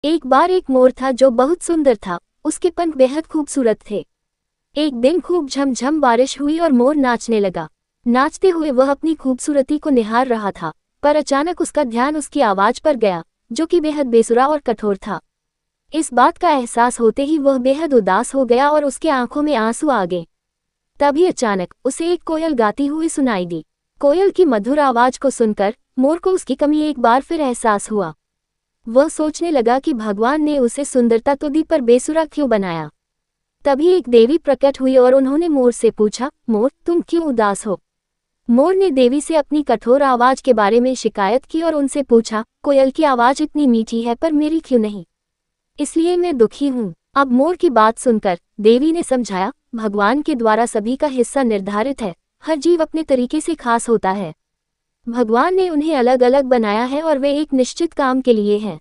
एक बार एक मोर था जो बहुत सुंदर था। उसके पंख बेहद खूबसूरत थे। एक दिन खूब झमझम बारिश हुई और मोर नाचने लगा। नाचते हुए वह अपनी खूबसूरती को निहार रहा था, पर अचानक उसका ध्यान उसकी आवाज पर गया, जो कि बेहद बेसुरा और कठोर था। इस बात का एहसास होते ही वह बेहद उदास हो गया और उसके आंखों में आंसू आ गए। तभी अचानक उसे एक कोयल गाती हुई सुनाई दी। कोयल की मधुर आवाज को सुनकर मोर को उसकी कमी एक बार फिर एहसास हुआ। वह सोचने लगा कि भगवान ने उसे सुंदरता तो दी पर बेसुरा क्यों बनाया। तभी एक देवी प्रकट हुई और उन्होंने मोर से पूछा, मोर तुम क्यों उदास हो। मोर ने देवी से अपनी कठोर आवाज के बारे में शिकायत की और उनसे पूछा, कोयल की आवाज इतनी मीठी है पर मेरी क्यों नहीं, इसलिए मैं दुखी हूँ। अब मोर की बात सुनकर देवी ने समझाया, भगवान के द्वारा सभी का हिस्सा निर्धारित है, हर जीव अपने तरीके से खास होता है। भगवान ने उन्हें अलग अलग बनाया है और वे एक निश्चित काम के लिए हैं।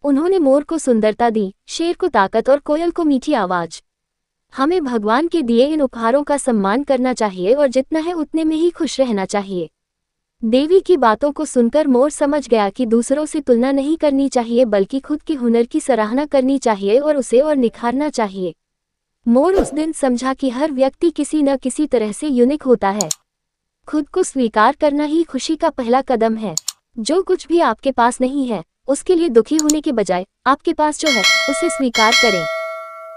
उन्होंने मोर को सुंदरता दी, शेर को ताकत और कोयल को मीठी आवाज। हमें भगवान के दिए इन उपहारों का सम्मान करना चाहिए और जितना है उतने में ही खुश रहना चाहिए। देवी की बातों को सुनकर मोर समझ गया कि दूसरों से तुलना नहीं करनी चाहिए बल्कि खुद के हुनर की सराहना करनी चाहिए और उसे और निखारना चाहिए। मोर उस दिन समझा कि हर व्यक्ति किसी न किसी तरह से यूनिक होता है। खुद को स्वीकार करना ही खुशी का पहला कदम है। जो कुछ भी आपके पास नहीं है उसके लिए दुखी होने के बजाय आपके पास जो है उसे स्वीकार करें।